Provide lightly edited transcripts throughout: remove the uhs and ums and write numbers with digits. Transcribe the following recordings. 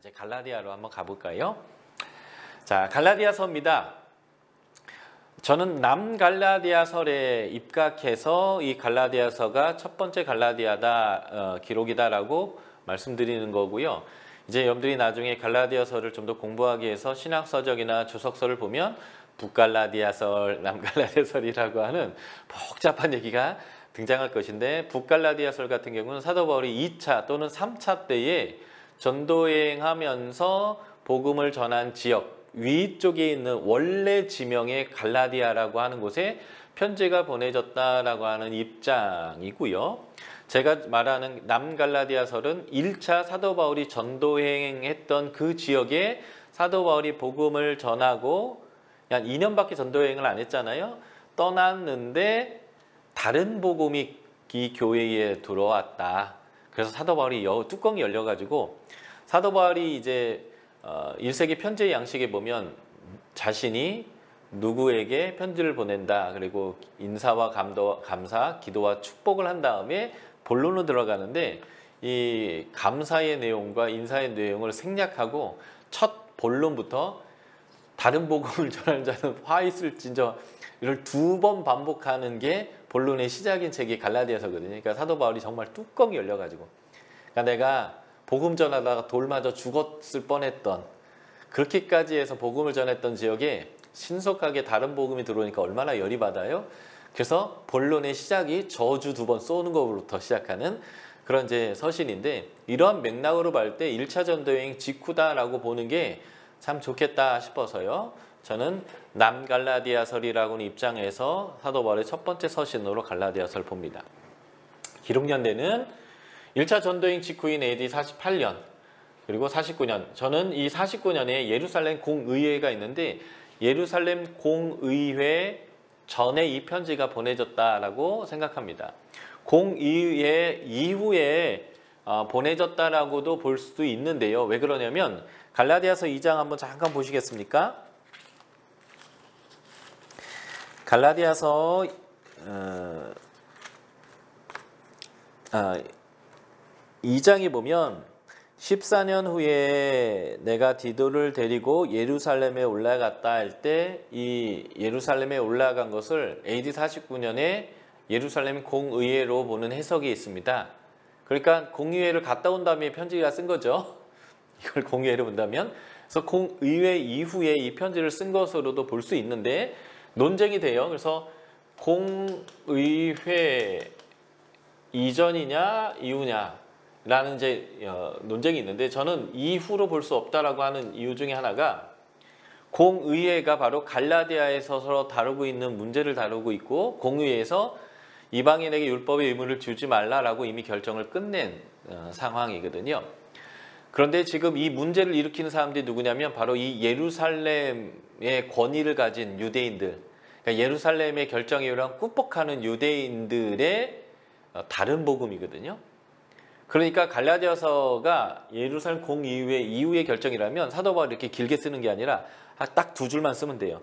이제 갈라디아로 한번 가볼까요? 자, 갈라디아서입니다. 저는 남갈라디아설에 입각해서 이 갈라디아서가 첫 번째 갈라디아다 기록이다라고 말씀드리는 거고요. 이제 여러분들이 나중에 갈라디아서를 좀 더 공부하기 위해서 신학서적이나 주석서를 보면 북갈라디아설, 남갈라디아설이라고 하는 복잡한 얘기가 등장할 것인데, 북갈라디아설 같은 경우는 사도 바울이 2차 또는 3차 때에 전도여행하면서 복음을 전한 지역 위쪽에 있는 원래 지명의 갈라디아라고 하는 곳에 편지가 보내졌다라고 하는 입장이고요. 제가 말하는 남갈라디아설은 1차 사도 바울이 전도여행했던 그 지역에 사도 바울이 복음을 전하고 한 2년밖에 전도여행을 안 했잖아요. 떠났는데 다른 복음이 이 교회에 들어왔다. 그래서 사도 바울이 뚜껑이 열려가지고 사도 바울이 이제 1세기 편지의 양식에 보면 자신이 누구에게 편지를 보낸다. 그리고 인사와 감사, 기도와 축복을 한 다음에 본론으로 들어가는데, 이 감사의 내용과 인사의 내용을 생략하고 첫 본론부터 다른 복음을 전하는 자는 화 있을진저 이를 2번 반복하는 게 본론의 시작인 책이 갈라디아서거든요. 그러니까 사도 바울이 정말 뚜껑이 열려가지고, 그러니까 내가 복음 전하다가 돌 맞아 죽었을 뻔했던, 그렇게까지 해서 복음을 전했던 지역에 신속하게 다른 복음이 들어오니까 얼마나 열이 받아요. 그래서 본론의 시작이 저주 2번 쏘는 것부터 시작하는 그런 이제 서신인데, 이러한 맥락으로 볼 때 1차 전도여행 직후다라고 보는 게 참 좋겠다 싶어서요. 저는 남갈라디아설이라고는 입장에서 사도 바울의 첫 번째 서신으로 갈라디아서를 봅니다. 기록연대는 1차 전도여행 직후인 AD 48년 그리고 49년. 저는 이 49년에 예루살렘 공의회가 있는데, 예루살렘 공의회 전에 이 편지가 보내졌다라고 생각합니다. 공의회 이후에 보내졌다라고도 볼 수도 있는데요. 왜 그러냐면 갈라디아서 2장 한번 잠깐 보시겠습니까? 갈라디아서 2장에 보면 14년 후에 내가 디도를 데리고 예루살렘에 올라갔다 할 때, 이 예루살렘에 올라간 것을 AD 49년에 예루살렘 공의회로 보는 해석이 있습니다. 그러니까 공의회를 갔다 온 다음에 편지가 쓴 거죠. 이걸 공의회로 본다면. 그래서 공의회 이후에 이 편지를 쓴 것으로도 볼 수 있는데 논쟁이 돼요. 그래서 공의회 이전이냐 이후냐 라는 이제 논쟁이 있는데, 저는 이후로 볼 수 없다라고 하는 이유 중에 하나가, 공의회가 바로 갈라디아에서 서로 다루고 있는 문제를 다루고 있고, 공의회에서 이방인에게 율법의 의무를 주지 말라라고 이미 결정을 끝낸 상황이거든요. 그런데 지금 이 문제를 일으키는 사람들이 누구냐면 바로 이 예루살렘의 권위를 가진 유대인들, 그러니까 예루살렘의 결정에 꾹뻑하는 유대인들의 다른 복음이거든요. 그러니까 갈라디아서가 예루살렘 공의회 이후의 결정이라면 사도 바울이 이렇게 길게 쓰는 게 아니라 딱 2줄만 쓰면 돼요.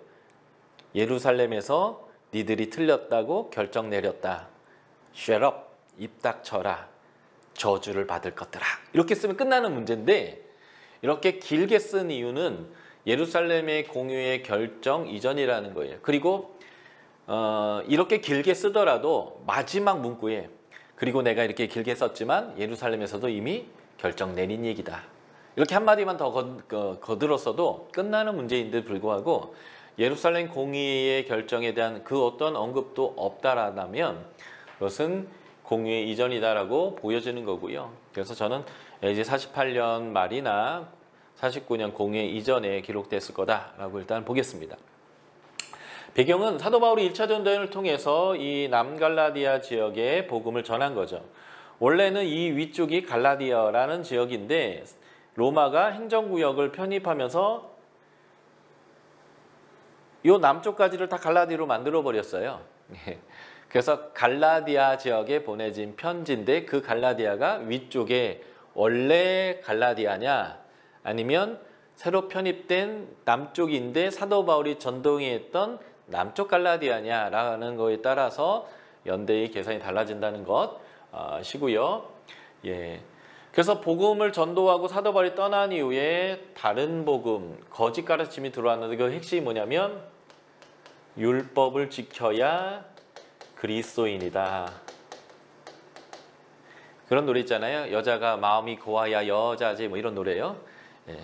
예루살렘에서 니들이 틀렸다고 결정 내렸다. Shut up, 입 닥쳐라. 저주를 받을 것들아. 이렇게 쓰면 끝나는 문제인데, 이렇게 길게 쓴 이유는 예루살렘의 공의회 결정 이전이라는 거예요. 그리고 이렇게 길게 쓰더라도 마지막 문구에, 그리고 내가 이렇게 길게 썼지만 예루살렘에서도 이미 결정 내린 얘기다. 이렇게 한마디만 더 거들었어도 끝나는 문제인데 불구하고 예루살렘 공의회의 결정에 대한 그 어떤 언급도 없다라면 그것은 공의회 이전이다라고 보여지는 거고요. 그래서 저는 이제 48년 말이나 49년 공의회 이전에 기록됐을 거다라고 일단 보겠습니다. 배경은 사도 바울이 1차 전도여행을 통해서 이 남갈라디아 지역에 복음을 전한 거죠. 원래는 이 위쪽이 갈라디아라는 지역인데 로마가 행정구역을 편입하면서 이 남쪽까지를 다 갈라디아로 만들어 버렸어요. 그래서 갈라디아 지역에 보내진 편지인데, 그 갈라디아가 위쪽에 원래 갈라디아냐 아니면 새로 편입된 남쪽인데 사도 바울이 전도행했던 남쪽 갈라디아냐라는 거에 따라서 연대의 계산이 달라진다는 것 시고요. 예. 그래서 복음을 전도하고 사도 바울이 떠난 이후에 다른 복음, 거짓 가르침이 들어왔는데 그 핵심이 뭐냐면 율법을 지켜야 그리스도인이다. 그런 노래 있잖아요. 여자가 마음이 고와야 여자지 뭐 이런 노래예요. 예.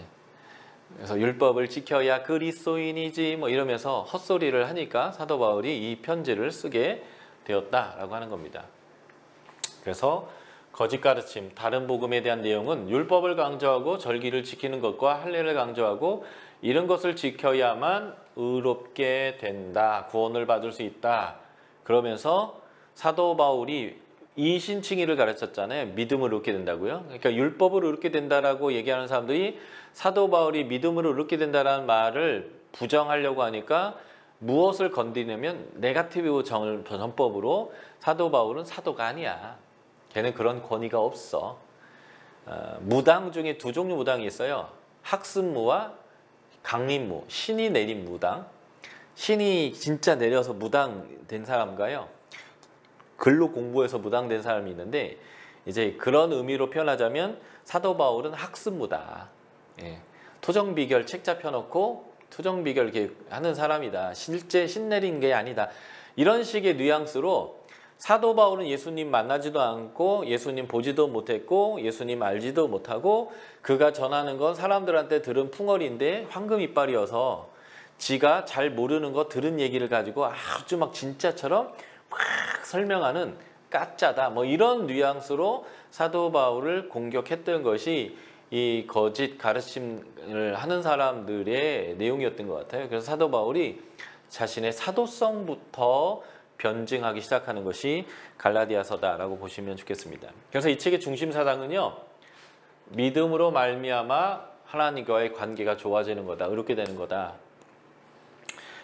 그래서 율법을 지켜야 그리스도인이지 뭐 이러면서 헛소리를 하니까 사도 바울이 이 편지를 쓰게 되었다라고 하는 겁니다. 그래서 거짓 가르침, 다른 복음에 대한 내용은 율법을 강조하고 절기를 지키는 것과 할례를 강조하고 이런 것을 지켜야만 의롭게 된다, 구원을 받을 수 있다. 그러면서 사도 바울이 이신칭의를 가르쳤잖아요. 믿음으로 얻게 된다고요. 그러니까 율법으로 얻게 된다라고 얘기하는 사람들이 사도 바울이 믿음으로 얻게 된다라는 말을 부정하려고 하니까 무엇을 건드리냐면 네거티브 전법으로 사도 바울은 사도가 아니야. 걔는 그런 권위가 없어. 무당 중에 두 종류 무당이 있어요. 학습무와 강림무, 신이 내린 무당. 신이 진짜 내려서 무당 된 사람과요. 글로 공부해서 무당 된 사람이 있는데 이제 그런 의미로 표현하자면 사도 바울은 학습무다. 예. 토정비결 책 잡혀놓고 토정비결 이렇게 하는 사람이다. 실제 신 내린 게 아니다. 이런 식의 뉘앙스로 사도 바울은 예수님 만나지도 않고 예수님 보지도 못했고 예수님 알지도 못하고 그가 전하는 건 사람들한테 들은 풍월인데 황금 이빨이어서 지가 잘 모르는 거 들은 얘기를 가지고 아주 막 진짜처럼 막 설명하는 까짜다. 뭐 이런 뉘앙스로 사도 바울을 공격했던 것이 이 거짓 가르침을 하는 사람들의 내용이었던 것 같아요. 그래서 사도 바울이 자신의 사도성부터 변증하기 시작하는 것이 갈라디아서다라고 보시면 좋겠습니다. 그래서 이 책의 중심 사상은요. 믿음으로 말미암아 하나님과의 관계가 좋아지는 거다. 의롭게 되는 거다.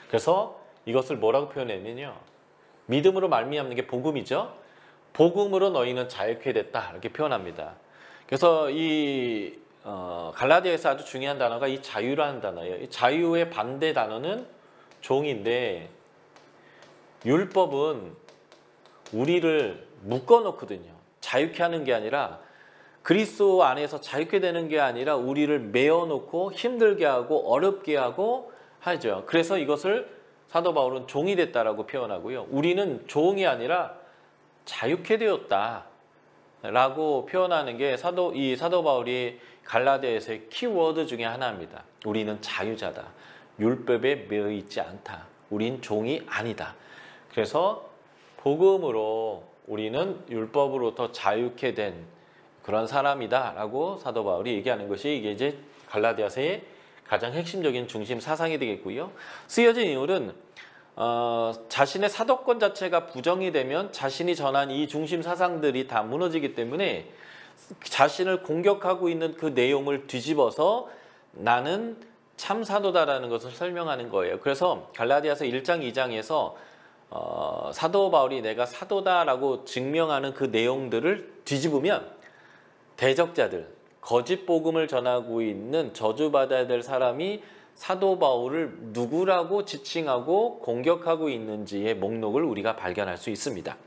그래서 이것을 뭐라고 표현했냐면요. 믿음으로 말미암는 게 복음이죠. 복음으로 너희는 자유케 됐다. 이렇게 표현합니다. 그래서 이 갈라디아에서 아주 중요한 단어가 이 자유라는 단어예요. 이 자유의 반대 단어는 종인데 율법은 우리를 묶어놓거든요. 자유케 하는 게 아니라 그리스도 안에서 자유케 되는 게 아니라 우리를 메어놓고 힘들게 하고 어렵게 하고 하죠. 그래서 이것을 사도 바울은 종이 됐다라고 표현하고요. 우리는 종이 아니라 자유케 되었다 라고 표현하는 게 사도 바울이 갈라디아에서의 키워드 중에 하나입니다. 우리는 자유자다. 율법에 매여 있지 않다. 우린 종이 아니다. 그래서 복음으로 우리는 율법으로부터 자유케 된 그런 사람이다 라고 사도 바울이 얘기하는 것이 이게 이제 갈라디아서의 가장 핵심적인 중심 사상이 되겠고요. 쓰여진 인물은 자신의 사도권 자체가 부정이 되면 자신이 전한 이 중심 사상들이 다 무너지기 때문에 자신을 공격하고 있는 그 내용을 뒤집어서 나는 참 사도다라는 것을 설명하는 거예요. 그래서 갈라디아서 1장 2장에서 사도 바울이 내가 사도다라고 증명하는 그 내용들을 뒤집으면 대적자들, 거짓 복음을 전하고 있는 저주받아야 될 사람이 사도 바울을 누구라고 지칭하고 공격하고 있는지의 목록을 우리가 발견할 수 있습니다.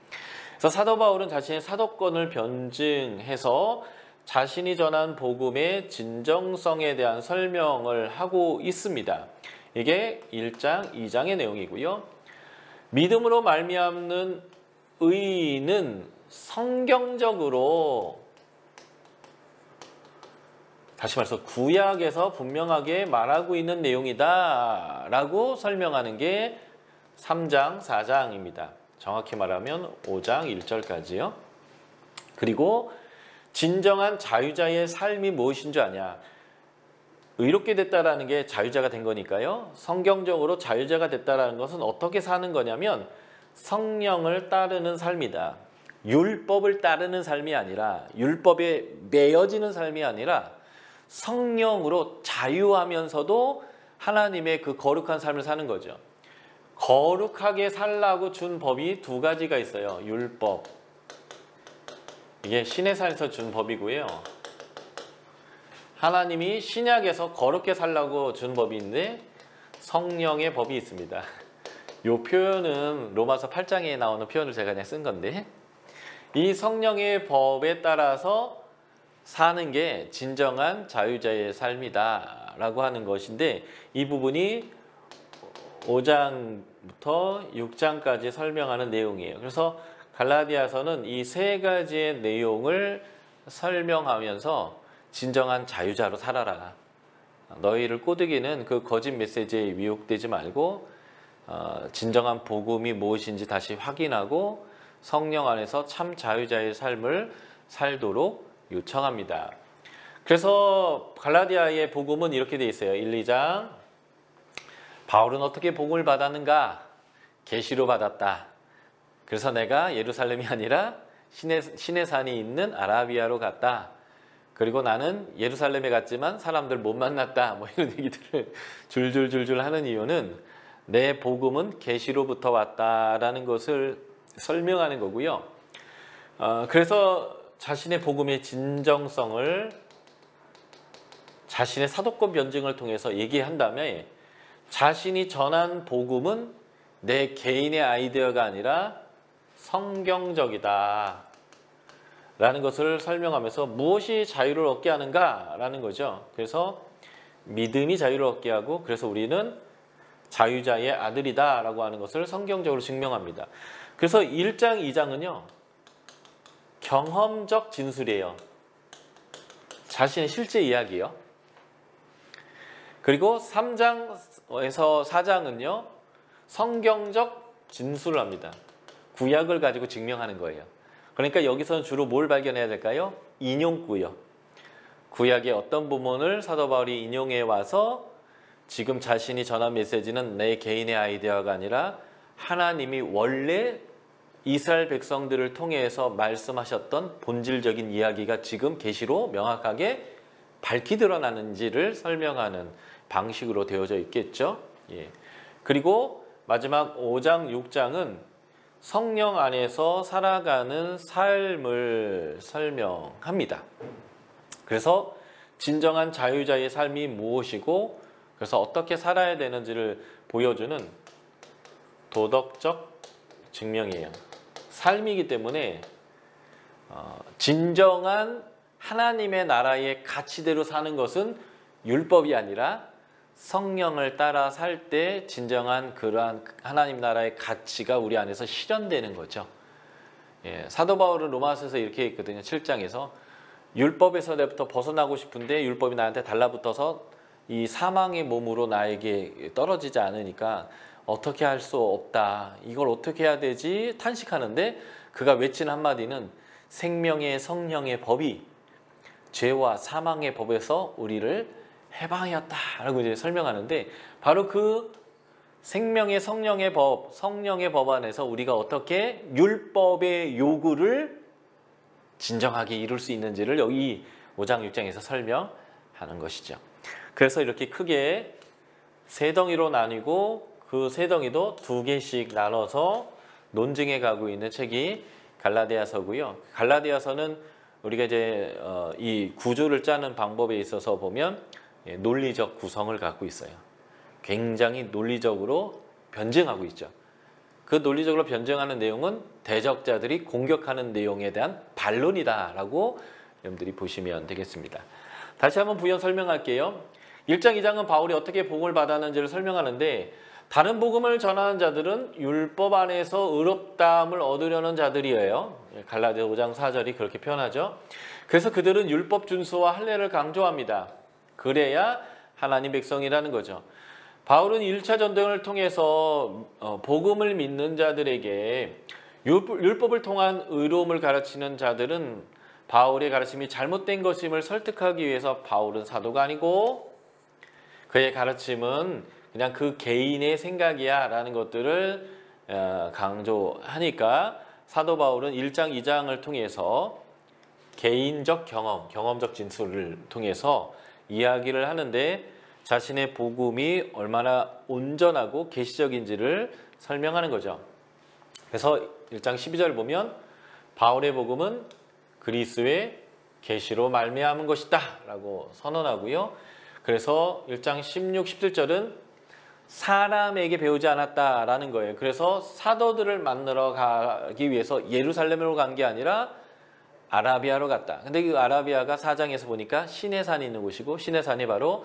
그래서 사도 바울은 자신의 사도권을 변증해서 자신이 전한 복음의 진정성에 대한 설명을 하고 있습니다. 이게 1장, 2장의 내용이고요. 믿음으로 말미암는 의인은 성경적으로 다시 말해서 구약에서 분명하게 말하고 있는 내용이다 라고 설명하는 게 3장, 4장입니다. 정확히 말하면 5장 1절까지요. 그리고 진정한 자유자의 삶이 무엇인 줄 아냐. 의롭게 됐다라는 게 자유자가 된 거니까요. 성경적으로 자유자가 됐다라는 것은 어떻게 사는 거냐면 성령을 따르는 삶이다. 율법을 따르는 삶이 아니라 율법에 매여지는 삶이 아니라 성령으로 자유하면서도 하나님의 그 거룩한 삶을 사는 거죠. 거룩하게 살라고 준 법이 두 가지가 있어요. 율법. 이게 신해산에서 준 법이고요. 하나님이 신약에서 거룩게 살라고 준 법이 있는데 성령의 법이 있습니다. 이 표현은 로마서 8장에 나오는 표현을 제가 그냥 쓴 건데 이 성령의 법에 따라서 사는 게 진정한 자유자의 삶이다 라고 하는 것인데, 이 부분이 5장부터 6장까지 설명하는 내용이에요. 그래서 갈라디아서는 이 세 가지의 내용을 설명하면서 진정한 자유자로 살아라. 너희를 꼬드기는 그 거짓 메시지에 미혹되지 말고 진정한 복음이 무엇인지 다시 확인하고 성령 안에서 참 자유자의 삶을 살도록 요청합니다. 그래서 갈라디아의 복음은 이렇게 돼 있어요. 1, 2장. 바울은 어떻게 복음을 받았는가? 계시로 받았다. 그래서 내가 예루살렘이 아니라 신의 산이 있는 아라비아로 갔다. 그리고 나는 예루살렘에 갔지만 사람들 못 만났다. 뭐 이런 얘기들을 줄줄줄줄 하는 이유는 내 복음은 계시로부터 왔다라는 것을 설명하는 거고요. 그래서 자신의 복음의 진정성을 자신의 사도권 변증을 통해서 얘기한 다음에 자신이 전한 복음은 내 개인의 아이디어가 아니라 성경적이다 라는 것을 설명하면서 무엇이 자유를 얻게 하는가 라는 거죠. 그래서 믿음이 자유를 얻게 하고, 그래서 우리는 자유자의 아들이다 라고 하는 것을 성경적으로 증명합니다. 그래서 1장, 2장은요 경험적 진술이에요. 자신의 실제 이야기요. 그리고 3장에서 4장은요 성경적 진술을 합니다. 구약을 가지고 증명하는 거예요. 그러니까 여기서는 주로 뭘 발견해야 될까요? 인용구요. 구약의 어떤 부분을 사도 바울이 인용해 와서 지금 자신이 전한 메시지는 내 개인의 아이디어가 아니라 하나님이 원래 이스라엘 백성들을 통해서 말씀하셨던 본질적인 이야기가 지금 계시로 명확하게 밝히 드러나는지를 설명하는 방식으로 되어져 있겠죠. 예. 그리고 마지막 5장, 6장은 성령 안에서 살아가는 삶을 설명합니다. 그래서 진정한 자유자의 삶이 무엇이고, 그래서 어떻게 살아야 되는지를 보여주는 도덕적 증명이에요. 삶이기 때문에 진정한 하나님의 나라의 가치대로 사는 것은 율법이 아니라 성령을 따라 살 때 진정한 그러한 하나님 나라의 가치가 우리 안에서 실현되는 거죠. 예, 사도 바울은 로마서에서 이렇게 했거든요. 7장에서 율법에서부터 벗어나고 싶은데 율법이 나한테 달라붙어서 이 사망의 몸으로 나에게 떨어지지 않으니까 어떻게 할 수 없다. 이걸 어떻게 해야 되지? 탄식하는데 그가 외치는 한마디는 생명의 성령의 법이 죄와 사망의 법에서 우리를 해방하였다라고 이제 설명하는데, 바로 그 생명의 성령의 법, 성령의 법 안에서 우리가 어떻게 율법의 요구를 진정하게 이룰 수 있는지를 여기 5장 6장에서 설명하는 것이죠. 그래서 이렇게 크게 세 덩이로 나뉘고 그 세 덩이도 두 개씩 나눠서 논증해 가고 있는 책이 갈라디아서고요. 갈라디아서는 우리가 이제 이 구조를 짜는 방법에 있어서 보면 논리적 구성을 갖고 있어요. 굉장히 논리적으로 변증하고 있죠. 그 논리적으로 변증하는 내용은 대적자들이 공격하는 내용에 대한 반론이다라고 여러분들이 보시면 되겠습니다. 다시 한번 부연 설명할게요. 1장, 2장은 바울이 어떻게 복음을 받았는지를 설명하는데, 다른 복음을 전하는 자들은 율법 안에서 의롭다함을 얻으려는 자들이에요. 갈라디아 5장 4절이 그렇게 표현하죠. 그래서 그들은 율법 준수와 할례를 강조합니다. 그래야 하나님 백성이라는 거죠. 바울은 1차 전쟁을 통해서 복음을 믿는 자들에게 율법을 통한 의로움을 가르치는 자들은 바울의 가르침이 잘못된 것임을 설득하기 위해서 바울은 사도가 아니고 그의 가르침은 그냥 그 개인의 생각이야 라는 것들을 강조하니까 사도 바울은 1장, 2장을 통해서 개인적 경험적 진술을 통해서 이야기를 하는데 자신의 복음이 얼마나 온전하고 계시적인지를 설명하는 거죠. 그래서 1장 12절 보면 바울의 복음은 그리스도의 계시로 말미암은 것이다 라고 선언하고요. 그래서 1장 16, 17절은 사람에게 배우지 않았다라는 거예요. 그래서 사도들을 만나러 가기 위해서 예루살렘으로 간 게 아니라 아라비아로 갔다. 근데 그 아라비아가 4장에서 보니까 시내산이 있는 곳이고 시내산이 바로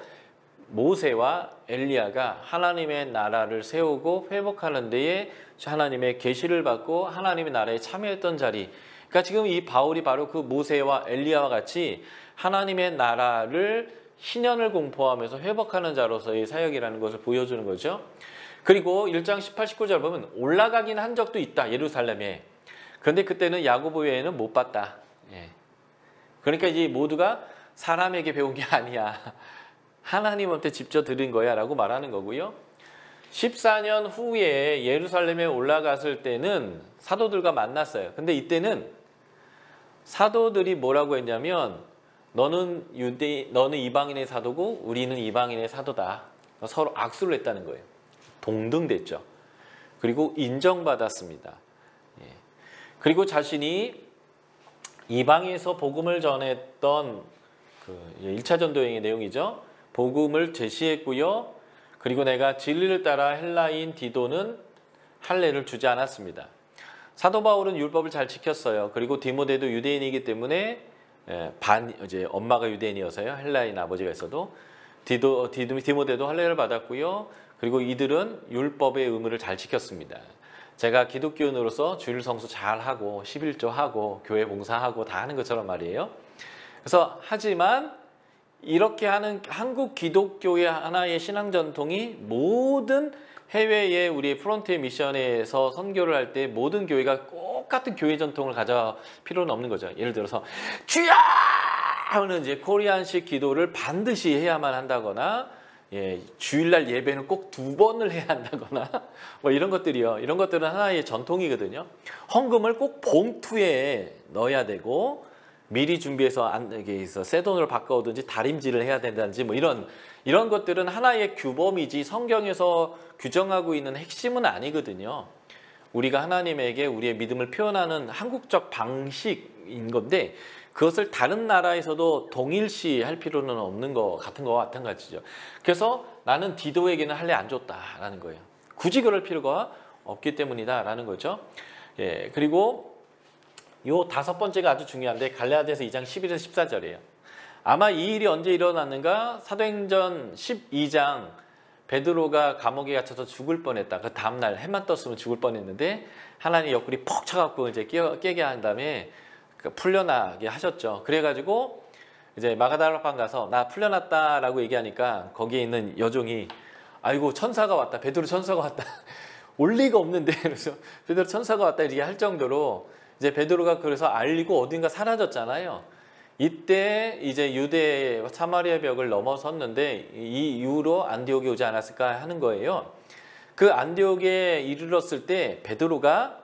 모세와 엘리야가 하나님의 나라를 세우고 회복하는 데에 하나님의 계시를 받고 하나님의 나라에 참여했던 자리. 그러니까 지금 이 바울이 바로 그 모세와 엘리야와 같이 하나님의 나라를 희년을 공포하면서 회복하는 자로서의 사역이라는 것을 보여주는 거죠. 그리고 1장 18, 19절 보면 올라가긴 한 적도 있다. 예루살렘에. 그런데 그때는 야고보 외에는 못 봤다. 예. 그러니까 이제 모두가 사람에게 배운 게 아니야. 하나님한테 직접 들은 거야 라고 말하는 거고요. 14년 후에 예루살렘에 올라갔을 때는 사도들과 만났어요. 근데 이때는 사도들이 뭐라고 했냐면 너는 이방인의 사도고 우리는 이방인의 사도다. 서로 악수를 했다는 거예요. 동등됐죠. 그리고 인정받았습니다. 예. 그리고 자신이 이방에서 복음을 전했던 그 1차 전도여행의 내용이죠. 복음을 제시했고요. 그리고 내가 진리를 따라 헬라인 디도는 할례를 주지 않았습니다. 사도 바울은 율법을 잘 지켰어요. 그리고 디모데도 유대인이기 때문에 이제 엄마가 유대인이어서요. 헬라인 아버지가 있어도 디모데도 할례를 받았고요. 그리고 이들은 율법의 의무를 잘 지켰습니다. 제가 기독교인으로서 주일 성수 잘 하고 11조 하고 교회 봉사하고 다 하는 것처럼 말이에요. 그래서 하지만 이렇게 하는 한국 기독교의 하나의 신앙 전통이 모든 해외의 우리 프론티어 미션에서 선교를 할 때 모든 교회가 똑같은 교회 전통을 가져 필요는 없는 거죠. 예를 들어서 주여 하는 이제 코리안식 기도를 반드시 해야만 한다거나 예, 주일날 예배는 꼭 2번을 해야 한다거나 뭐 이런 것들이요. 이런 것들은 하나의 전통이거든요. 헌금을 꼭 봉투에 넣어야 되고 미리 준비해서 새 돈으로 바꿔오든지 다림질을 해야 된다든지 뭐 이런 것들은 하나의 규범이지 성경에서 규정하고 있는 핵심은 아니거든요. 우리가 하나님에게 우리의 믿음을 표현하는 한국적 방식인 건데 그것을 다른 나라에서도 동일시할 필요는 없는 것 같은 거와 마찬가지죠. 그래서 나는 디도에게는 할례 안 줬다라는 거예요. 굳이 그럴 필요가 없기 때문이다라는 거죠. 예, 그리고 요 5번째가 아주 중요한데 갈라디아서 2장 11에서 14절이에요. 아마 이 일이 언제 일어났는가? 사도행전 12장 베드로가 감옥에 갇혀서 죽을 뻔했다. 그 다음날 해만 떴으면 죽을 뻔했는데 하나님 옆구리 퍽 쳐갖고 이제 깨게 한 다음에 풀려나게 하셨죠. 그래가지고 이제 마가다락방 가서 나 풀려났다라고 얘기하니까 거기에 있는 여종이 아이고 천사가 왔다. 베드로 천사가 왔다. 올 리가 없는데 그래서 베드로 천사가 왔다 이렇게 할 정도로 이제 베드로가 그래서 알리고 어딘가 사라졌잖아요. 이때 이제 유대 사마리아 벽을 넘어섰는데 이 이후로 안디옥에 오지 않았을까 하는 거예요. 그 안디옥에 이르렀을 때 베드로가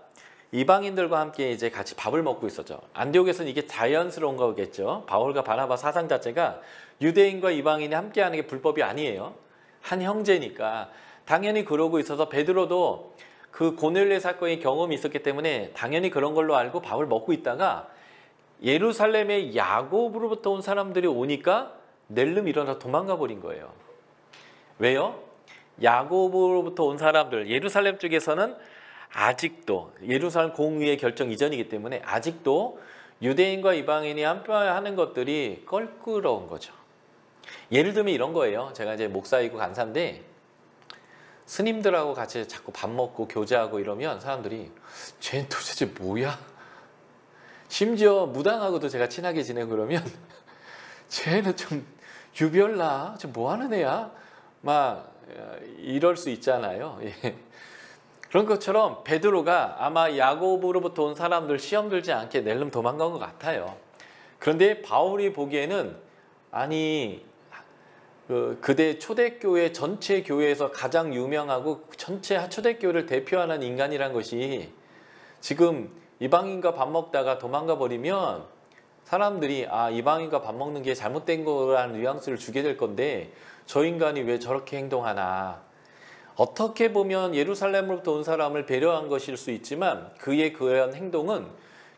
이방인들과 함께 이제 같이 밥을 먹고 있었죠. 안디옥에서는 이게 자연스러운 거겠죠. 바울과 바나바 사상 자체가 유대인과 이방인이 함께하는 게 불법이 아니에요. 한 형제니까 당연히 그러고 있어서 베드로도 그 고넬레 사건의 경험이 있었기 때문에 당연히 그런 걸로 알고 밥을 먹고 있다가 예루살렘에 야곱으로부터 온 사람들이 오니까 낼름 일어나 도망가 버린 거예요. 왜요? 야곱으로부터 온 사람들, 예루살렘 쪽에서는 아직도 예루살렘 공의의 결정 이전이기 때문에 아직도 유대인과 이방인이 함께하는 것들이 껄끄러운 거죠. 예를 들면 이런 거예요. 제가 이제 목사이고 간사인데 스님들하고 같이 자꾸 밥 먹고 교제하고 이러면 사람들이 쟤는 도대체 뭐야? 심지어 무당하고도 제가 친하게 지내고 그러면 쟤는 좀 유별나? 저 뭐하는 애야? 막 이럴 수 있잖아요. 예. 그런 것처럼 베드로가 아마 야곱으로부터 온 사람들 시험 들지 않게 낼름 도망간 것 같아요. 그런데 바울이 보기에는 아니 그대 초대교회 전체 교회에서 가장 유명하고 전체 초대교회를 대표하는 인간이란 것이 지금 이방인과 밥 먹다가 도망가 버리면 사람들이 아 이방인과 밥 먹는 게 잘못된 거라는 뉘앙스를 주게 될 건데 저 인간이 왜 저렇게 행동하나. 어떻게 보면 예루살렘으로부터 온 사람을 배려한 것일 수 있지만 그의 그런 행동은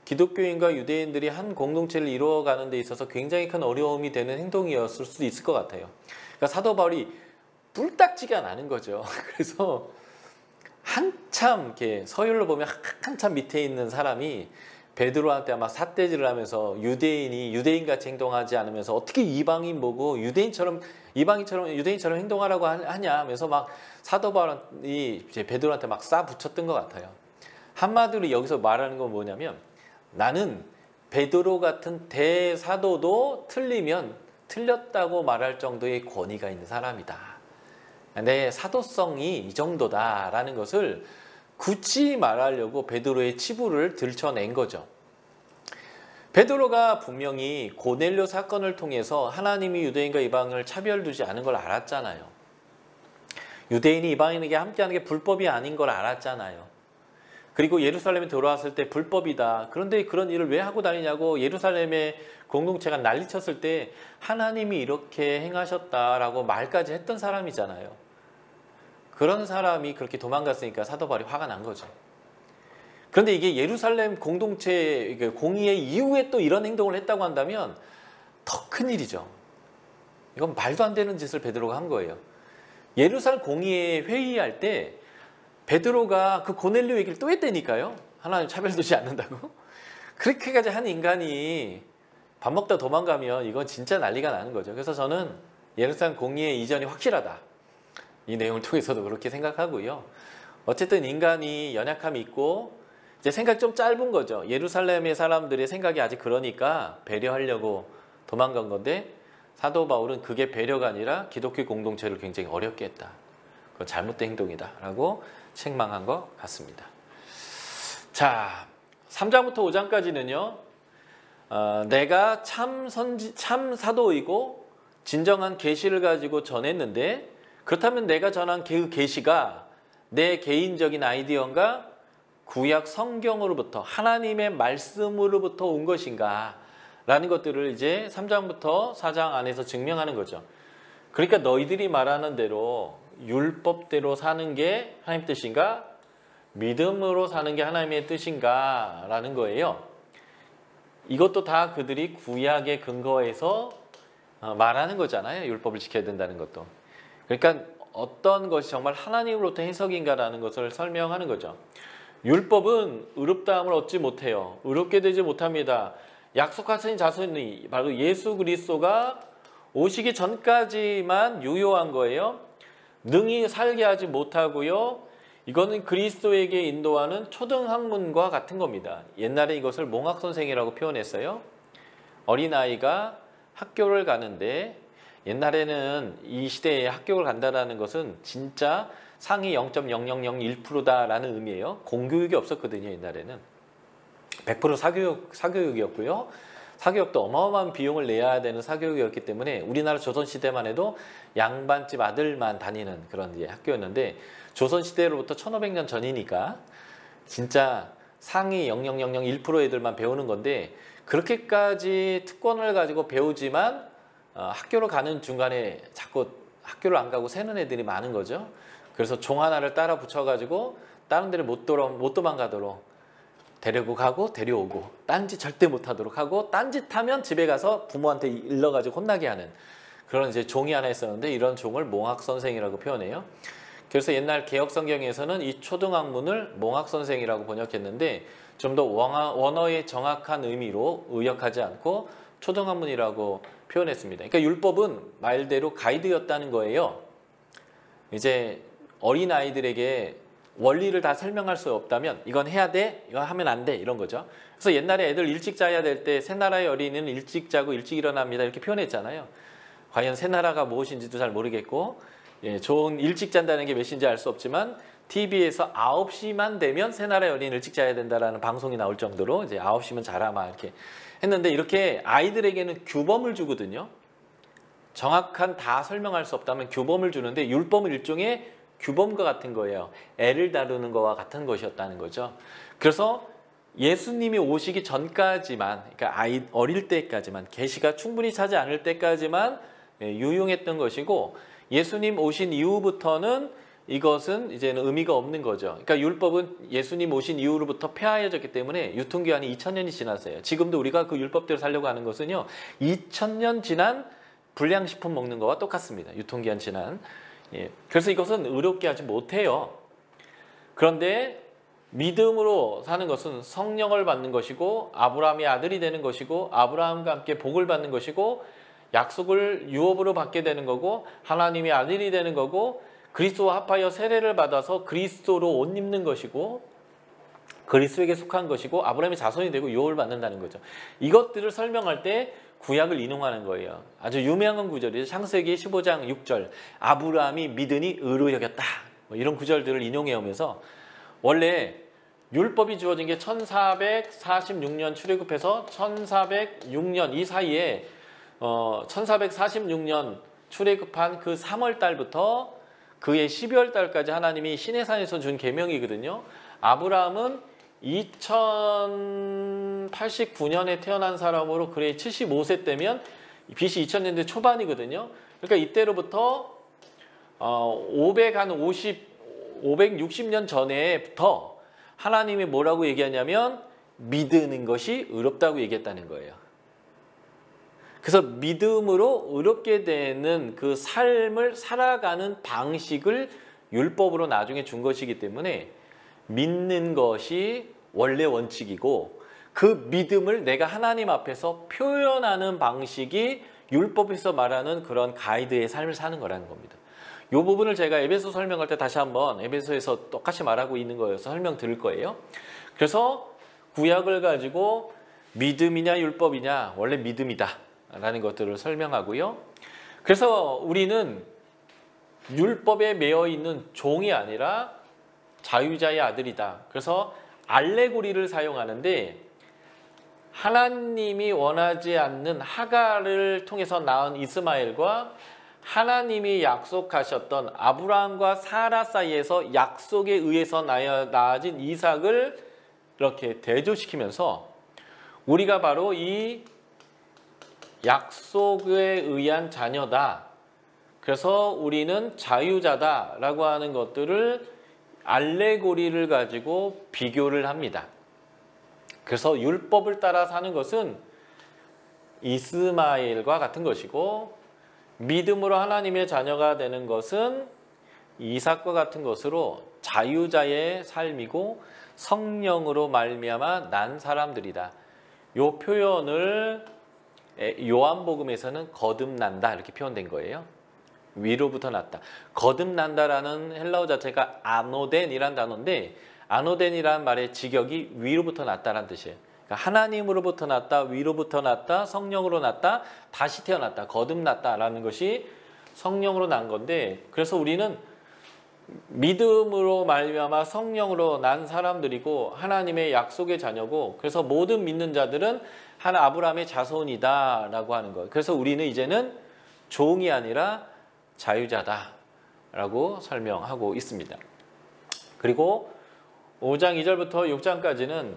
기독교인과 유대인들이 한 공동체를 이루어가는 데 있어서 굉장히 큰 어려움이 되는 행동이었을 수도 있을 것 같아요. 그러니까 사도 바울이 뿔딱지가 나는 거죠. 그래서 한참 이렇게 서열로 보면 한참 밑에 있는 사람이 베드로한테 막 삿대질을 하면서 유대인이 유대인같이 행동하지 않으면서 어떻게 이방인 보고 유대인처럼 행동하라고 하냐 하면서 막 사도 바울이 이제 베드로한테 막 싸붙였던 것 같아요. 한마디로 여기서 말하는 건 뭐냐면 나는 베드로 같은 대사도도 틀리면 틀렸다고 말할 정도의 권위가 있는 사람이다. 내 사도성이 이 정도다라는 것을 굳이 말하려고 베드로의 치부를 들춰낸 거죠. 베드로가 분명히 고넬료 사건을 통해서 하나님이 유대인과 이방인을 차별두지 않은 걸 알았잖아요. 유대인이 이방인에게 함께하는 게 불법이 아닌 걸 알았잖아요. 그리고 예루살렘에 들어왔을 때 불법이다. 그런데 그런 일을 왜 하고 다니냐고 예루살렘의 공동체가 난리쳤을 때 하나님이 이렇게 행하셨다라고 말까지 했던 사람이잖아요. 그런 사람이 그렇게 도망갔으니까 사도 바울이 화가 난 거죠. 그런데 이게 예루살렘 공동체 공의회 이후에 또 이런 행동을 했다고 한다면 더 큰일이죠. 이건 말도 안 되는 짓을 베드로가 한 거예요. 예루살렘 공의회 회의할 때 베드로가 그 고넬료 얘기를 또 했다니까요. 하나님 차별두지 않는다고. 그렇게까지 한 인간이 밥 먹다 도망가면 이건 진짜 난리가 나는 거죠. 그래서 저는 예루살렘 공의회 이전이 확실하다. 이 내용을 통해서도 그렇게 생각하고요. 어쨌든 인간이 연약함이 있고 이제 생각 좀 짧은 거죠. 예루살렘의 사람들의 생각이 아직 그러니까 배려하려고 도망간 건데 사도 바울은 그게 배려가 아니라 기독교 공동체를 굉장히 어렵게 했다. 그건 잘못된 행동이다 라고 책망한 것 같습니다. 자, 3장부터 5장까지는요. 내가 참 사도이고 진정한 계시를 가지고 전했는데 그렇다면 내가 전한 그 계시가 내 개인적인 아이디어인가 구약 성경으로부터 하나님의 말씀으로부터 온 것인가 라는 것들을 이제 3장부터 4장 안에서 증명하는 거죠. 그러니까 너희들이 말하는 대로 율법대로 사는 게 하나님 뜻인가? 믿음으로 사는 게 하나님의 뜻인가? 라는 거예요. 이것도 다 그들이 구약에 근거해서 말하는 거잖아요. 율법을 지켜야 된다는 것도. 그러니까 어떤 것이 정말 하나님으로부터 해석인가라는 것을 설명하는 거죠. 율법은 의롭다함을 얻지 못해요. 의롭게 되지 못합니다. 약속하신 자손이 바로 예수 그리스도가 오시기 전까지만 유효한 거예요. 능히 살게 하지 못하고요. 이거는 그리스도에게 인도하는 초등학문과 같은 겁니다. 옛날에 이것을 몽학선생이라고 표현했어요. 어린아이가 학교를 가는데 옛날에는 이 시대에 학교를 간다는 것은 진짜 상위 0.0001%다라는 의미예요. 공교육이 없었거든요. 옛날에는 100% 사교육이었고요. 사교육도 어마어마한 비용을 내야 되는 사교육이었기 때문에 우리나라 조선시대만 해도 양반집 아들만 다니는 그런 학교였는데 조선시대로부터 1500년 전이니까 진짜 상위 0.0001% 애들만 배우는 건데 그렇게까지 특권을 가지고 배우지만 학교로 가는 중간에 자꾸 학교를 안 가고 새는 애들이 많은 거죠. 그래서 종 하나를 따라 붙여가지고 다른 데를 못 도망가도록 데리고 가고 데려오고 딴짓 절대 못하도록 하고 딴짓하면 집에 가서 부모한테 일러가지고 혼나게 하는 그런 이제 종이 하나 있었는데 이런 종을 몽학선생이라고 표현해요. 그래서 옛날 개혁성경에서는 이 초등학문을 몽학선생이라고 번역했는데 좀 더 원어의 정확한 의미로 의역하지 않고 초등학문이라고 표현했습니다. 그러니까 율법은 말대로 가이드였다는 거예요. 이제 어린아이들에게 원리를 다 설명할 수 없다면 이건 해야 돼, 이건 하면 안 돼 이런 거죠. 그래서 옛날에 애들 일찍 자야 될 때 새나라의 어린이는 일찍 자고 일찍 일어납니다 이렇게 표현했잖아요. 과연 새나라가 무엇인지도 잘 모르겠고 좋은 일찍 잔다는 게 몇인지 알 수 없지만 TV에서 9시만 되면 새나라의 어린이는 일찍 자야 된다라는 방송이 나올 정도로 이제 9시면 자라 막 이렇게 했는데 이렇게 아이들에게는 규범을 주거든요. 정확한 다 설명할 수 없다면 규범을 주는데 율법은 일종의 규범과 같은 거예요. 애를 다루는 거와 같은 것이었다는 거죠. 그래서 예수님이 오시기 전까지만, 그러니까 어릴 때까지만, 계시가 충분히 차지 않을 때까지만 유용했던 것이고 예수님 오신 이후부터는 이것은 이제는 의미가 없는 거죠. 그러니까 율법은 예수님 오신 이후로부터 폐하여졌기 때문에 유통기한이 2000년이 지났어요. 지금도 우리가 그 율법대로 살려고 하는 것은요. 2000년 지난 불량식품 먹는 거와 똑같습니다. 유통기한 지난. 그래서 이것은 의롭게 하지 못해요. 그런데 믿음으로 사는 것은 성령을 받는 것이고 아브라함의 아들이 되는 것이고 아브라함과 함께 복을 받는 것이고 약속을 유업으로 받게 되는 거고 하나님의 아들이 되는 거고 그리스도와 합하여 세례를 받아서 그리스도로 옷 입는 것이고 그리스도에게 속한 것이고 아브라함의 자손이 되고 유업을 받는다는 거죠. 이것들을 설명할 때 구약을 인용하는 거예요. 아주 유명한 구절이죠. 창세기 15장 6절 아브라함이 믿으니 의로 여겼다. 뭐 이런 구절들을 인용해 오면서 원래 율법이 주어진 게 1446년 출애굽해서 1406년 이 사이에 1446년 출애굽한 그 3월 달부터 그해 12월 달까지 하나님이 시내산에서 준 계명이거든요. 아브라함은 2089년에 태어난 사람으로 그래 75세 때면 BC 2000년대 초반이거든요. 그러니까 이때로부터 560년 전에부터 하나님이 뭐라고 얘기하냐면 믿는 것이 의롭다고 얘기했다는 거예요. 그래서 믿음으로 의롭게 되는 그 삶을 살아가는 방식을 율법으로 나중에 준 것이기 때문에 믿는 것이 원래 원칙이고 그 믿음을 내가 하나님 앞에서 표현하는 방식이 율법에서 말하는 그런 가이드의 삶을 사는 거라는 겁니다. 이 부분을 제가 에베소 설명할 때 다시 한번 에베소에서 똑같이 말하고 있는 거여서 설명드릴 거예요. 그래서 구약을 가지고 믿음이냐 율법이냐 원래 믿음이다 라는 것들을 설명하고요. 그래서 우리는 율법에 매여 있는 종이 아니라 자유자의 아들이다. 그래서 알레고리를 사용하는데 하나님이 원하지 않는 하갈을 통해서 낳은 이스마엘과 하나님이 약속하셨던 아브라함과 사라 사이에서 약속에 의해서 낳아진 이삭을 이렇게 대조시키면서 우리가 바로 이 약속에 의한 자녀다. 그래서 우리는 자유자다라고 하는 것들을 알레고리를 가지고 비교를 합니다. 그래서 율법을 따라 사는 것은 이스마엘과 같은 것이고 믿음으로 하나님의 자녀가 되는 것은 이삭과 같은 것으로 자유자의 삶이고 성령으로 말미암아 난 사람들이다. 이 표현을 요한복음에서는 거듭난다 이렇게 표현된 거예요. 위로부터 났다. 거듭난다라는 헬라어 자체가 아노덴이란 단어인데 아노덴이라는 말의 직역이 위로부터 났다라는 뜻이에요. 그러니까 하나님으로부터 났다, 위로부터 났다, 성령으로 났다, 다시 태어났다, 거듭났다라는 것이 성령으로 난 건데 그래서 우리는 믿음으로 말미암아 성령으로 난 사람들이고 하나님의 약속의 자녀고 그래서 모든 믿는 자들은 한 아브라함의 자손이다 라고 하는 거예요. 그래서 우리는 이제는 종이 아니라 자유자다라고 설명하고 있습니다. 그리고 5장 2절부터 6장까지는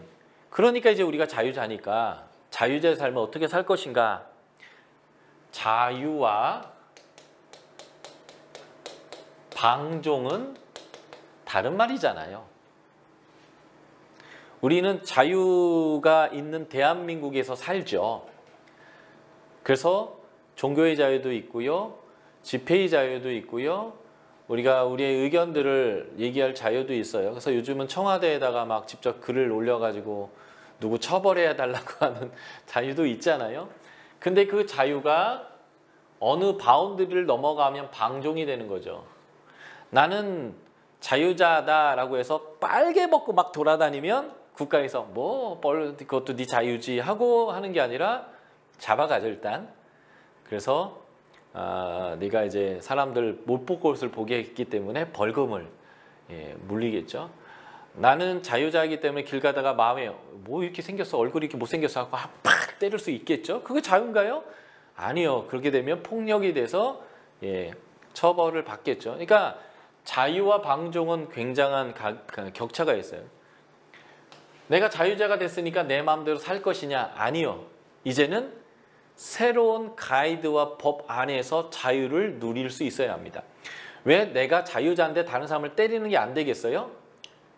그러니까 이제 우리가 자유자니까 자유자의 삶을 어떻게 살 것인가. 자유와 방종은 다른 말이잖아요. 우리는 자유가 있는 대한민국에서 살죠. 그래서 종교의 자유도 있고요. 집회의 자유도 있고요. 우리가 우리의 의견들을 얘기할 자유도 있어요. 그래서 요즘은 청와대에다가 막 직접 글을 올려가지고 누구 처벌해야 달라고 하는 자유도 있잖아요. 근데 그 자유가 어느 바운드리를 넘어가면 방종이 되는 거죠. 나는 자유자다라고 해서 빨개 벗고 막 돌아다니면 국가에서 뭐 그것도 네 자유지 하고 하는 게 아니라 잡아가죠 일단. 그래서 네가 이제 사람들 못 볼 것을 보게 했기 때문에 벌금을 물리겠죠. 나는 자유자이기 때문에 길 가다가 마음에 뭐 이렇게 생겼어 얼굴이 이렇게 못생겼어 하고 팍 때릴 수 있겠죠. 그게 자유인가요? 아니요. 그렇게 되면 폭력이 돼서 처벌을 받겠죠. 그러니까 자유와 방종은 굉장한 격차가 있어요. 내가 자유자가 됐으니까 내 마음대로 살 것이냐? 아니요. 이제는 새로운 가이드와 법 안에서 자유를 누릴 수 있어야 합니다. 왜 내가 자유자인데 다른 사람을 때리는 게 안 되겠어요?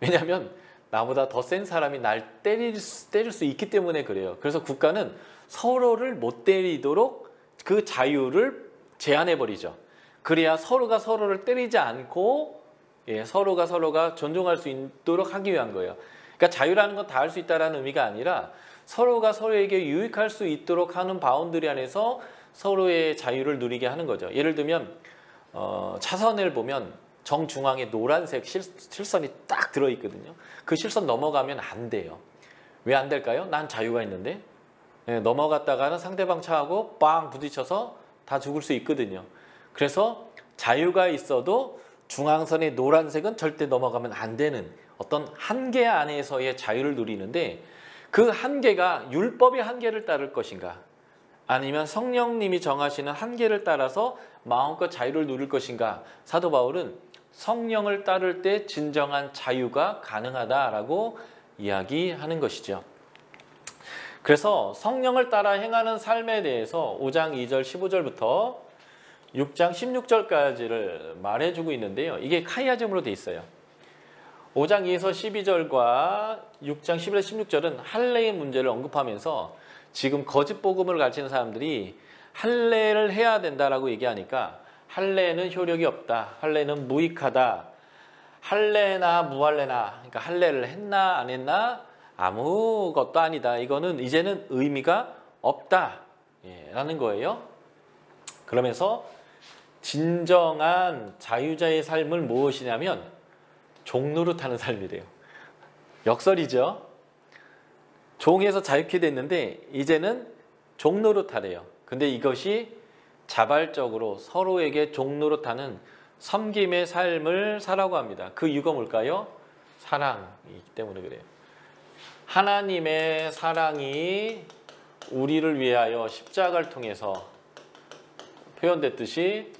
왜냐하면 나보다 더 센 사람이 날 때릴 수 있기 때문에 그래요. 그래서 국가는 서로를 못 때리도록 그 자유를 제한해버리죠. 그래야 서로가 서로를 때리지 않고 예, 서로가 존중할 수 있도록 하기 위한 거예요. 그러니까 자유라는 건 다 할 수 있다는 의미가 아니라 서로가 서로에게 유익할 수 있도록 하는 바운더리 안에서 서로의 자유를 누리게 하는 거죠. 예를 들면 차선을 보면 정중앙에 노란색 실선이 딱 들어있거든요. 그 실선 넘어가면 안 돼요. 왜 안 될까요? 난 자유가 있는데. 예, 넘어갔다가는 상대방 차하고 빵 부딪혀서 다 죽을 수 있거든요. 그래서 자유가 있어도 중앙선의 노란색은 절대 넘어가면 안 되는 어떤 한계 안에서의 자유를 누리는데, 그 한계가 율법의 한계를 따를 것인가, 아니면 성령님이 정하시는 한계를 따라서 마음껏 자유를 누릴 것인가. 사도 바울은 성령을 따를 때 진정한 자유가 가능하다라고 이야기하는 것이죠. 그래서 성령을 따라 행하는 삶에 대해서 5장 2절 15절부터 6장 16절까지를 말해주고 있는데요. 이게 카이아즘으로 돼 있어요. 5장 2에서 12절과 6장 11에서 16절은 할례의 문제를 언급하면서 지금 거짓 복음을 가르치는 사람들이 할례를 해야 된다라고 얘기하니까 할례는 효력이 없다, 할례는 무익하다, 할례나 무할례나, 그러니까 할례를 했나 안 했나 아무것도 아니다, 이거는 이제는 의미가 없다 라는 거예요. 그러면서 진정한 자유자의 삶은 무엇이냐면 종노릇하는 삶이래요. 역설이죠. 종에서 자유케 됐는데 이제는 종노릇하래요. 근데 이것이 자발적으로 서로에게 종노릇하는 섬김의 삶을 살라고 합니다. 그 이유가 뭘까요? 사랑이기 때문에 그래요. 하나님의 사랑이 우리를 위하여 십자가를 통해서 표현됐듯이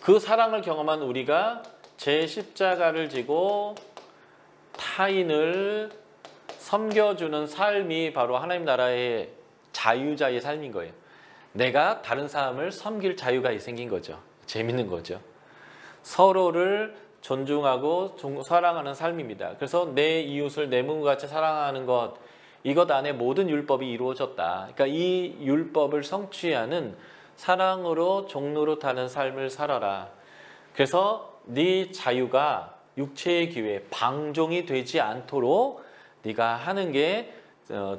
그 사랑을 경험한 우리가 제 십자가를 지고 타인을 섬겨주는 삶이 바로 하나님 나라의 자유자의 삶인 거예요. 내가 다른 사람을 섬길 자유가 생긴 거죠. 재밌는 거죠. 서로를 존중하고 사랑하는 삶입니다. 그래서 내 이웃을 내 몸과 같이 사랑하는 것, 이것 안에 모든 율법이 이루어졌다. 그러니까 이 율법을 성취하는 사랑으로 종노릇하는 삶을 살아라. 그래서 네 자유가 육체의 기회에 방종이 되지 않도록 네가 하는 게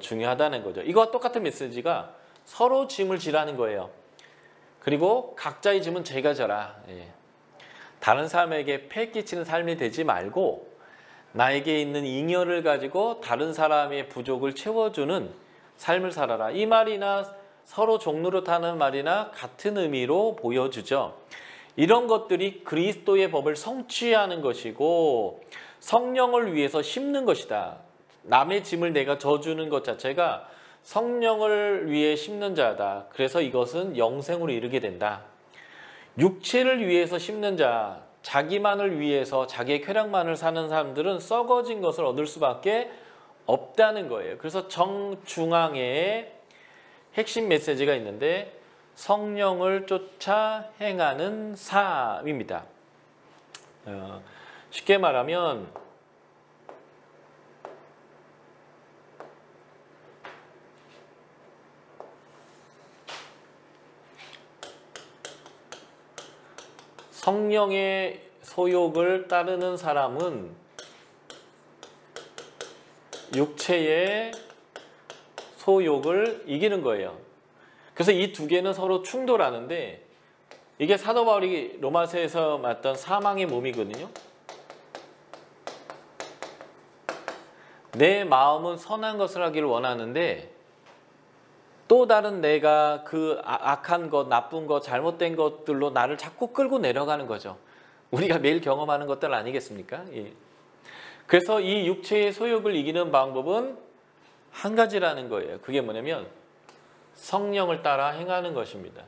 중요하다는 거죠. 이거와 똑같은 메시지가 서로 짐을 지라는 거예요. 그리고 각자의 짐은 제가 져라. 다른 사람에게 폐 끼치는 삶이 되지 말고 나에게 있는 잉여를 가지고 다른 사람의 부족을 채워주는 삶을 살아라. 이 말이나 서로 종노릇하는 말이나 같은 의미로 보여주죠. 이런 것들이 그리스도의 법을 성취하는 것이고 성령을 위해서 심는 것이다. 남의 짐을 내가 져주는 것 자체가 성령을 위해 심는 자다. 그래서 이것은 영생으로 이르게 된다. 육체를 위해서 심는 자, 자기만을 위해서 자기의 쾌락만을 사는 사람들은 썩어진 것을 얻을 수밖에 없다는 거예요. 그래서 정중앙에 핵심 메시지가 있는데 성령을 쫓아 행하는 삶입니다. 쉽게 말하면 성령의 소욕을 따르는 사람은 육체의 소욕을 이기는 거예요. 그래서 이 두 개는 서로 충돌하는데 이게 사도 바울이 로마서에서 맞던 사망의 몸이거든요. 내 마음은 선한 것을 하기를 원하는데 또 다른 내가 그 악한 것, 나쁜 것, 잘못된 것들로 나를 자꾸 끌고 내려가는 거죠. 우리가 매일 경험하는 것들 아니겠습니까? 예. 그래서 이 육체의 소욕을 이기는 방법은 한 가지라는 거예요. 그게 뭐냐면 성령을 따라 행하는 것입니다.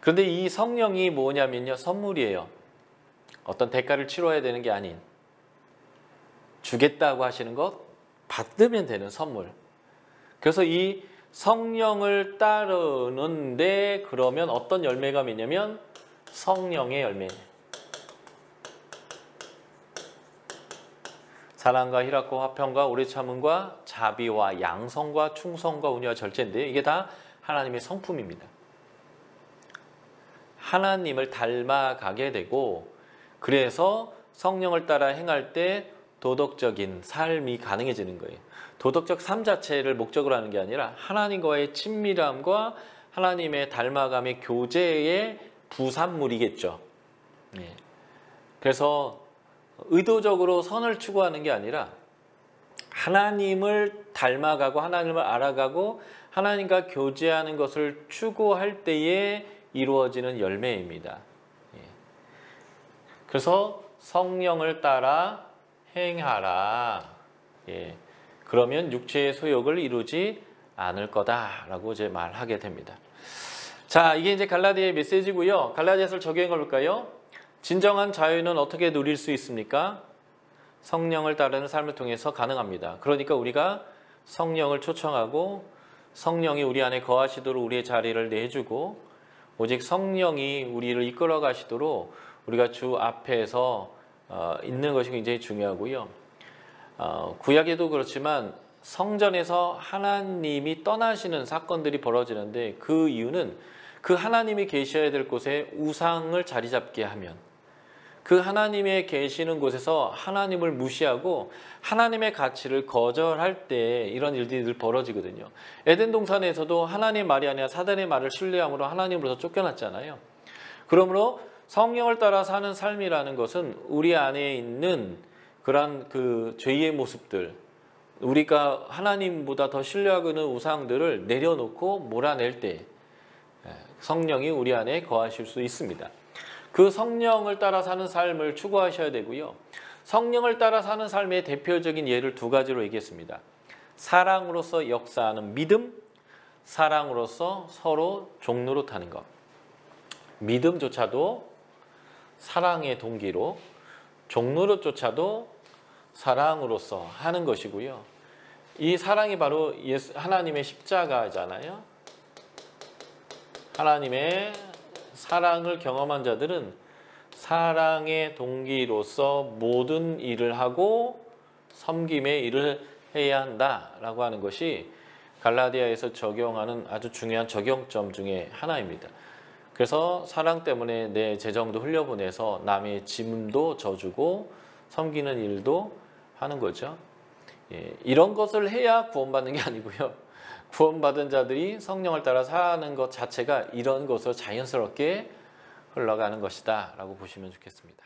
그런데 이 성령이 뭐냐면요, 선물이에요. 어떤 대가를 치러야 되는 게 아닌, 주겠다고 하시는 것 받으면 되는 선물. 그래서 이 성령을 따르는데 그러면 어떤 열매가 맺냐면 성령의 열매. 사랑과 희락과 화평과 오래 참음과 자비와 양성과 충성과 온유와 절제인데요. 이게 다 하나님의 성품입니다. 하나님을 닮아가게 되고 그래서 성령을 따라 행할 때 도덕적인 삶이 가능해지는 거예요. 도덕적 삶 자체를 목적으로 하는 게 아니라 하나님과의 친밀함과 하나님의 닮아감의 교제의 부산물이겠죠. 예. 그래서 의도적으로 선을 추구하는 게 아니라 하나님을 닮아가고 하나님을 알아가고 하나님과 교제하는 것을 추구할 때에 이루어지는 열매입니다. 예. 그래서 성령을 따라 행하라. 예. 그러면 육체의 소욕을 이루지 않을 거다라고 이제 말하게 됩니다. 자, 이게 이제 갈라디아의 메시지고요. 갈라디아서를 적용해 볼까요? 진정한 자유는 어떻게 누릴 수 있습니까? 성령을 따르는 삶을 통해서 가능합니다. 그러니까 우리가 성령을 초청하고 성령이 우리 안에 거하시도록 우리의 자리를 내주고 오직 성령이 우리를 이끌어 가시도록 우리가 주 앞에서 있는 것이 굉장히 중요하고요. 구약에도 그렇지만 성전에서 하나님이 떠나시는 사건들이 벌어지는데 그 이유는 그 하나님이 계셔야 될 곳에 우상을 자리 잡게 하면 그 하나님의 계시는 곳에서 하나님을 무시하고 하나님의 가치를 거절할 때 이런 일들이 늘 벌어지거든요. 에덴 동산에서도 하나님의 말이 아니라 사단의 말을 신뢰함으로 하나님으로부터 쫓겨났잖아요. 그러므로 성령을 따라 사는 삶이라는 것은 우리 안에 있는 그러한 그 죄의 모습들, 우리가 하나님보다 더 신뢰하고 있는 우상들을 내려놓고 몰아낼 때 성령이 우리 안에 거하실 수 있습니다. 그 성령을 따라 사는 삶을 추구하셔야 되고요. 성령을 따라 사는 삶의 대표적인 예를 두 가지로 얘기했습니다. 사랑으로서 역사하는 믿음, 사랑으로서 서로 종노릇하는 것. 믿음조차도 사랑의 동기로, 종노릇조차도 사랑으로서 하는 것이고요. 이 사랑이 바로 하나님의 십자가잖아요. 하나님의 사랑을 경험한 자들은 사랑의 동기로서 모든 일을 하고 섬김의 일을 해야 한다라고 하는 것이 갈라디아에서 적용하는 아주 중요한 적용점 중에 하나입니다. 그래서 사랑 때문에 내 재정도 흘려보내서 남의 짐도 져주고 섬기는 일도 하는 거죠. 예, 이런 것을 해야 구원받는 게 아니고요. 구원받은 자들이 성령을 따라 사는 것 자체가 이런 것으로 자연스럽게 흘러가는 것이다 라고 보시면 좋겠습니다.